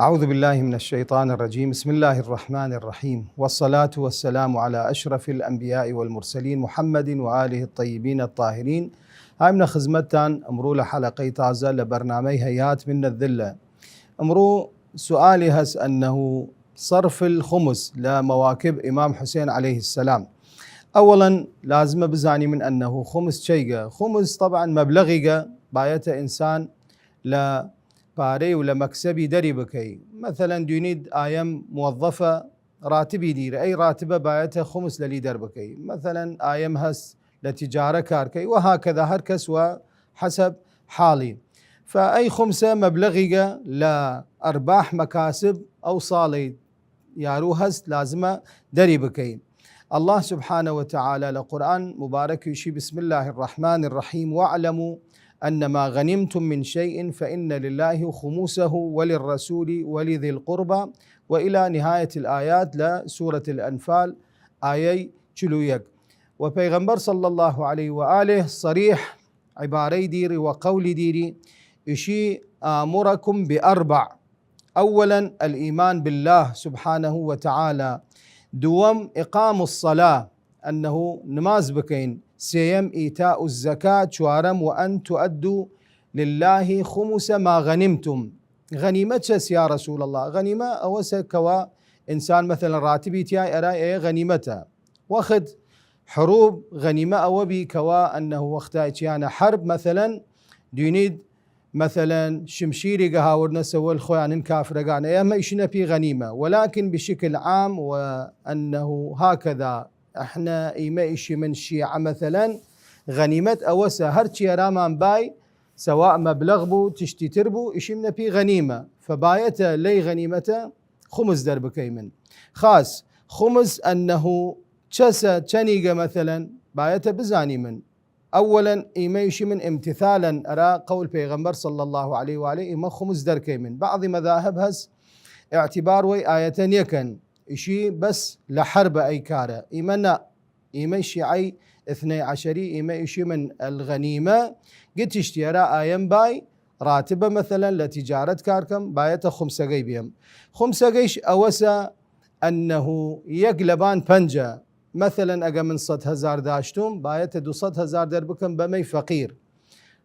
أعوذ بالله من الشيطان الرجيم. بسم الله الرحمن الرحيم، والصلاة والسلام على أشرف الأنبياء والمرسلين محمد وآله الطيبين الطاهرين. هاي من خزمتان أمرو لحلقي تازة لبرنامج هيات من الذلة. أمرو سؤالي هس أنه صرف الخمس لمواكب إمام حسين عليه السلام. أولا لازم بزاني من أنه خمس شيء، خمس طبعا مبلغي باية إنسان لا باري ولا مكسبي دري بكي. مثلا دينيد آيام موظفة راتبي دير أي راتبة بايته خمس لليدر بكي، مثلا آيام هس لتجارة كاركي، وهكذا هركس وحسب حالي. فأي خمسة مبلغي لأرباح مكاسب أو صالي يارو هس لازم دري بكي. الله سبحانه وتعالى لقرآن مبارك يشي بسم الله الرحمن الرحيم: واعلموا أن ما غنمتم من شيء فإن لله خمسه وللرسول ولذي القربى، وإلى نهاية الآيات لسورة الأنفال آية چلويك. وبيغمبر صلى الله عليه وآله صريح عباري ديري وقول ديري إشي آمركم بأربع: أولا الإيمان بالله سبحانه وتعالى، دوم إقام الصلاة أنه نماز بكين، سيم إيتاء الزكاة، شوارم وأن تؤدوا لله خمس ما غنمتم. غنيمة يا رسول الله؟ غنيمة أوسا كوا إنسان مثلا راتبي تياي أراي غنيمته، واخد حروب غنيمة أوبي كوا أنه وقتا تيانا حرب مثلا دينيد مثلا شمشيري قهاورنا سوى الخوان كافر قانا ياما إشنا في غنيمة، ولكن بشكل عام وأنه هكذا احنا إيما إشي من الشيعة مثلا غنيمة أوسا هرشي رامان باي سواء مبلغ بو تشتي تربو إشي من في غنيمة، فبايته لي غنيمته خمس درب كيمن خاص خمس أنه تشسا تشنيقة مثلا بايته بزاني من. أولا إيميش من امتثالا أرى قول بيغمبر صلى الله عليه وآله إما خمس دركي من بعض مذاهب هز اعتبار وي آية يكن إشي بس لحرب أي كارة إيمنا إيميش عي 12 إيميشي من الغنيمة قد تشتيرا آيام باي راتبة مثلا لتجارة كاركم باية خمسة بيهم. خمسة جيش أوسا أنه يقلبان بنجا مثلا أجا من 100,000 داشتم بايته 200,000 دربكم بمي فقير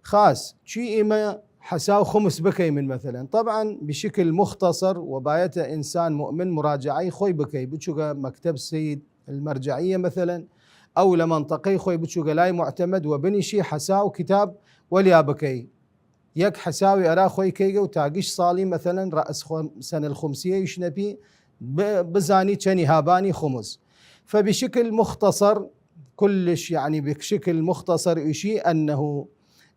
خاص شي إما حساو خمس بكي من مثلا. طبعا بشكل مختصر وبايته إنسان مؤمن مراجعي خوي بكي بتشوغا مكتب السيد المرجعية مثلا أو لمنطقي خوي بتشوغا لاي معتمد وبني شي حساو كتاب وليا بكي يك حساوي أرا خوي كيغا وتاقش صالي مثلا رأس سنة الخمسية يشنبي بزاني تشاني هاباني خمس. فبشكل مختصر كلش يعني بشكل مختصر إشي أنه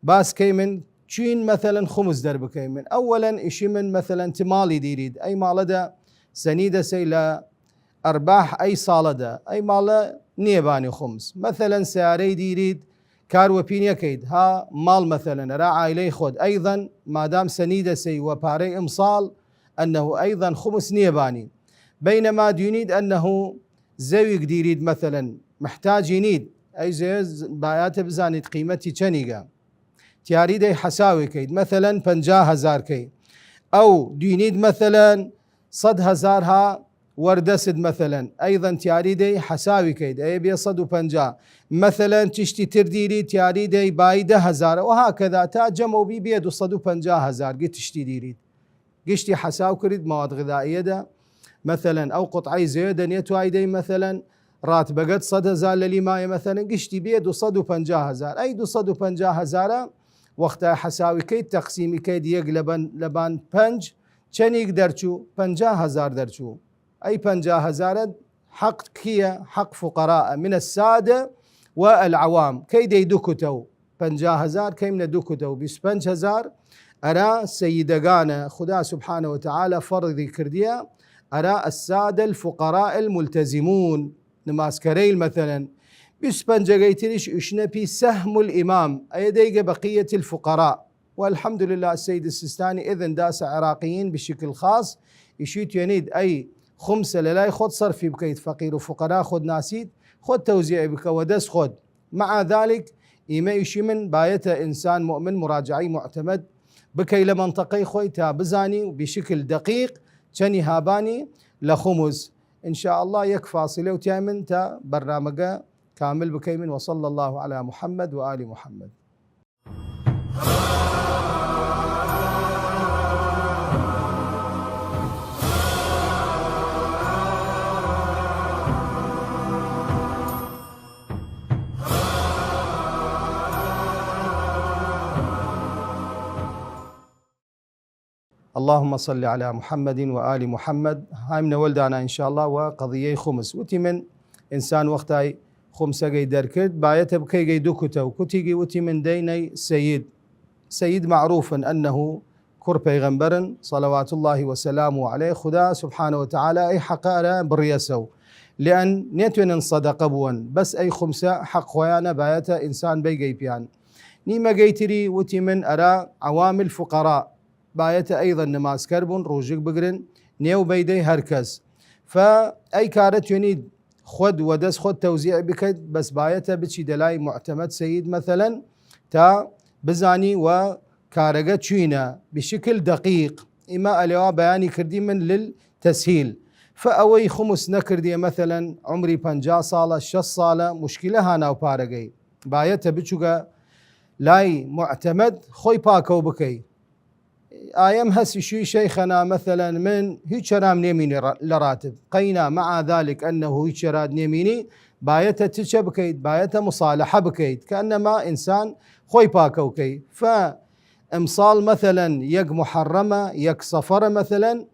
باس كيمن تشين مثلا خمس درب كيمن. أولا إشي من مثلا تمالي ديريد أي مالدا سنيدة سيلا أرباح أي صالدا أي مالا نيباني خمس. مثلا سياري ديريد كارو بينيا كيد ها مال مثلا را عائلي خود أيضا ما دام سنيدة سي وباري إمصال أنه أيضا خمس نيباني. بينما دينيد أنه زوج ديريد مثلا محتاج ينيد أي زي بايات بزانيد قيمتي چنيقة تياريدي حساوي كيد مثلا 50,000 كيد، أو دينيد مثلا 100,000 ها وردسد مثلا أيضا تياريدي حساوي كيد أي بي 150 مثلا تشتي ترديري تياريدي باي 10,000 وهكذا تاجموا بي بيد 150,000 قد تشتي ديريد قشتي حساو كريد مواد غذائية دا مثلا أو قطعي زيادة نيتوايدي مثلا راتب قد 100,000 لليماية مثلا قشتي بيد 150,000 أي 150,000 وقتها حساوي كيد تقسيمي كيد يقلبن لبان بنج چني درچو 50,000 درچو أي 50,000 حق كيا حق فقراء من السادة والعوام كيد يدكتو 50,000 كي من دكتو 25,000 أرى سيدقانا خدا سبحانه وتعالى فرض كرديا أرى السادة الفقراء الملتزمون نماسكريل مثلا بسبنجايتريش اشنبي سهم الإمام أيديق بقية الفقراء. والحمد لله السيد السيستاني إذن داس عراقيين بشكل خاص يشيت ينيد أي خمسة للاي خد صرفي بكيت فقير وفقراء خد ناسيد خد توزيع بك ودس خد. مع ذلك إيما يشي من بايته إنسان مؤمن مراجعي معتمد بكي لمنطقي خويتا بزاني بشكل دقيق چەنی هابانی لە خمس إن شاء الله يك فاصلة وتيمن تا برنامج كامل بكيمن. وصلى الله على محمد وآل محمد. اللهم صل على محمد وآل محمد. هاي من ولدانا إن شاء الله وقضية خمس وتي من إنسان وقتاي خمسة جي دركت بايته بكي جي دوكته وكتيجي وتي من ديني سيد معروف أنه كر بيغمبر صلوات الله وسلامه عليه خدا سبحانه وتعالى أي حقارة بريسو لأن نيتون صدق بون بس أي خمسة حق ويانا بايته إنسان بيجي بيان نيما جيتري وتي من أرى عوامل فقراء بايته أيضا نماز كربون روجك بقرن نيو بيدي هركز فأي كارت ينيد خد ودس خد توزيع بكد بس بايته بشي دلاي معتمد سيد مثلا تا بزاني وكارجة تشينا بشكل دقيق إما اليوا بياني كردي من للتسهيل فأوي خمس نكردي مثلا عمري 50 صالة 6 صالة مشكلة هانا وبارجي بايته بشوجا لاي معتمد خوي باكو بكي آيام هسي شيخنا مثلا من هيك رام نيميني لراتب قينا مع ذلك أنه هيك راد نيميني بايته تشا بكيد بايته مصالحة بكيد كأنما إنسان خوي باكو كي فامصال مثلا يك محرمة يك صفرة مثلا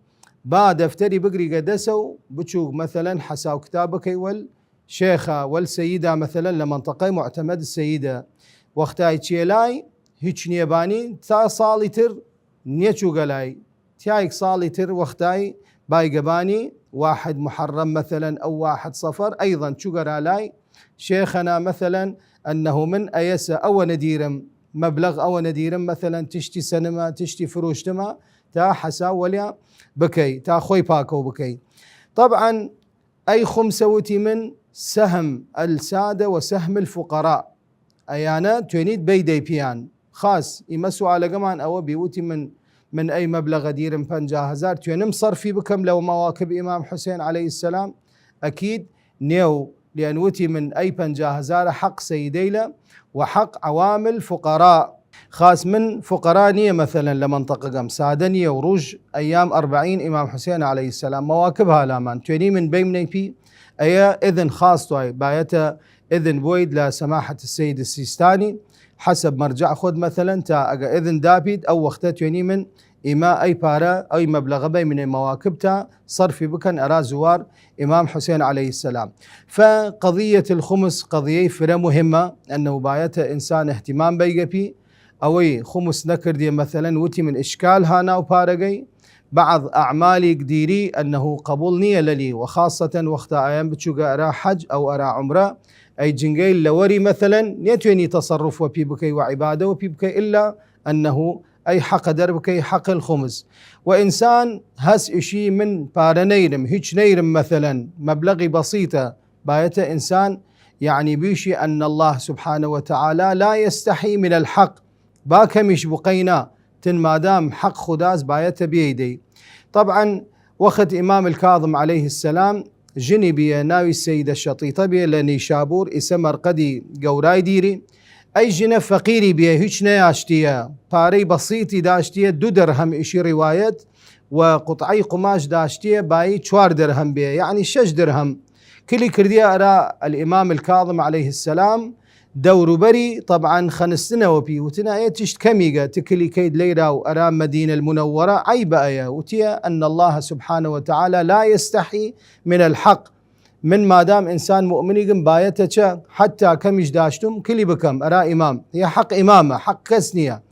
بعد افتري بقري قدسو بتشوق مثلا حساو كتابك والشيخة والسيدة مثلا لمنطقة معتمد السيدة وقتاي تشيلاي هيك نيباني تا صالتر نيتشو قلاي تيايك صالتر وقتاي بايقباني واحد محرم مثلا أو واحد صفر أيضا شقر لاي شيخنا مثلا أنه من أيسا أو نديرم مبلغ أو نديرم مثلا تشتي سينما تشتي فروشتما تا حسا وليا بكي تا خوي باكو بكي. طبعا أي خمسة وتي من سهم السادة وسهم الفقراء أيانا تونيد بيدي بيان خاص يمسوا على جمان أو بيوتي من أي مبلغ دير 50,000 تونم صرفي بكم لو مواكب إمام حسين عليه السلام أكيد نيو لأن وتي من أي 50,000 حق سيديلا وحق عوامل فقراء خاص من فقراء نية مثلا لمنطقة قم سادنية وروج أيام 40 إمام حسين عليه السلام مواكبها لامان توني من بيمني بي أي إذن خاص طوي بايته إذن بويد لسماحة السيد السيستاني حسب مرجع خود مثلا تا إذن دابيد أو وقتت يعني من إما أي بارا أي مبلغ بي من مواكبتا صرفي بكن أرى زوار إمام حسين عليه السلام. فقضية الخمس قضية فرة مهمة أنه بايته إنسان اهتمام بيجبي أوي خمس نكر دي مثلا وتي من إشكال هانا وبارجي بعض أعمالي قديري أنه قبول نية للي وخاصة وقت أيام بتشوق أرى حج أو أرى عمرة أي جنجيل لوري مثلا نيتوني تصرف وبي بكي وعبادة وبي بكي إلا أنه أي حق دربكي حق الخمس. وإنسان هس إشي من بارنيرم هيج نيرم مثلا مبلغي بسيطة بايته إنسان يعني بيشي أن الله سبحانه وتعالى لا يستحي من الحق باكمش بقينا تن مادام حق خداز بايته بيدي. طبعا وقت إمام الكاظم عليه السلام جني بي ناوي السيدة الشطيطة بي لنيشابور اسمر قدي قوراي ديري أي جنة فقيري بي هيش نياشتيا باري بسيطي داشتيا 2 درهم إشي رواية وقطعي قماش داشتيا باي 4 درهم بي يعني 6 درهم كلي كرديا أرى الإمام الكاظم عليه السلام دور بري طبعا خنستنا وبي وتنا ايتشت كميقة تكلي كيد ليرا وأرى مدينة المنورة عيب آية وتيا أن الله سبحانه وتعالى لا يستحي من الحق من ما دام إنسان مؤمن يقم بايته حتى كم يجداشتم كلي بكم أرى إمام هي حق إمامة حق كسنية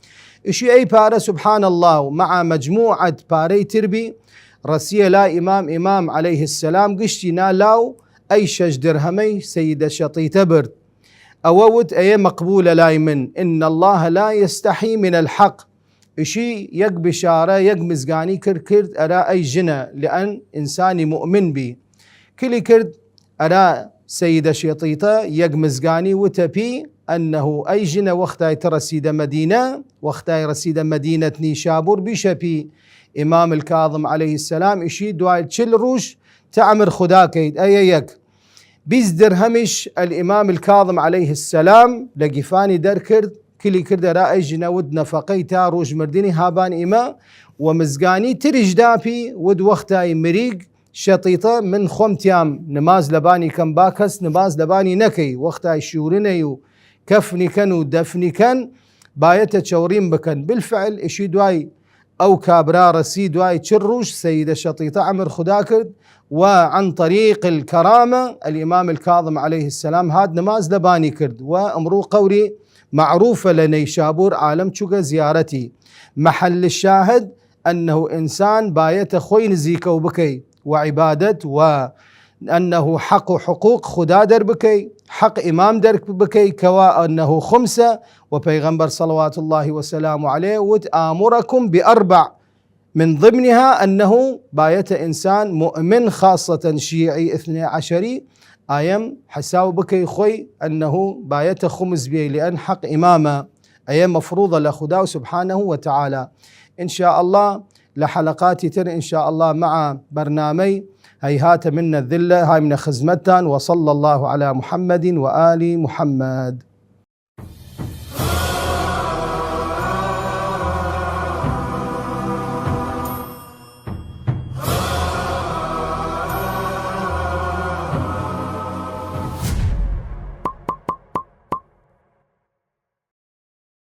إشي أي بارة سبحان الله مع مجموعة باري تربي رسيه لا إمام عليه السلام قشتنا لاو أي 6 درهمي سيدة شطيطة برد أوود أي مقبولة لايمن إن الله لا يستحي من الحق إشي يق بشارة يق مزقاني كرد أرى أي جنة لأن إنساني مؤمن بي كلي كرد أرى سيدة شطيطة يق مزقاني وتبي أنه أي جنة وقتها ترسيد مدينة وقتها رسيد مدينة نيشابور بشبي إمام الكاظم عليه السلام يشيد دواي تشل روش تعمر خداكيد أيك بيزدر همش الإمام الكاظم عليه السلام لقفاني دركرد كلي كرد رائج نود نفقيتا روج مرديني هابان إما ومزقاني ترج دابي ود وقتاي مريق شطيطة من خمتيام نماز لباني كم باكس نماز لباني نكي وقتاي شورني كفني كان ودفني كان بايته تشورين بكن بالفعل اشي دواي او كابرا رسي دواي تشروش سيدة شطيطة عمر خداكرد وعن طريق الكرامة الإمام الكاظم عليه السلام هاد نماز لباني كرد وامرو قوري معروفة لنيشابور عالم شوكا زيارتي محل الشاهد أنه إنسان بايته خوي نزيكا وبكي وعبادة وأنه حق وحقوق خدا در بكي حق إمام در بكي كوا أنه خمسة وبيغمبر صلوات الله وسلامه عليه وتآمركم بأربع من ضمنها أنه بايت إنسان مؤمن خاصة شيعي 12 آيام حساو بكي خوي أنه بايت خمس بي لأن حق إمامة أيام مفروضة لخداه سبحانه وتعالى. إن شاء الله لحلقات تر إن شاء الله مع برنامج هيهات من الذلة هاي من خزمتان. وصلى الله على محمد وآل محمد.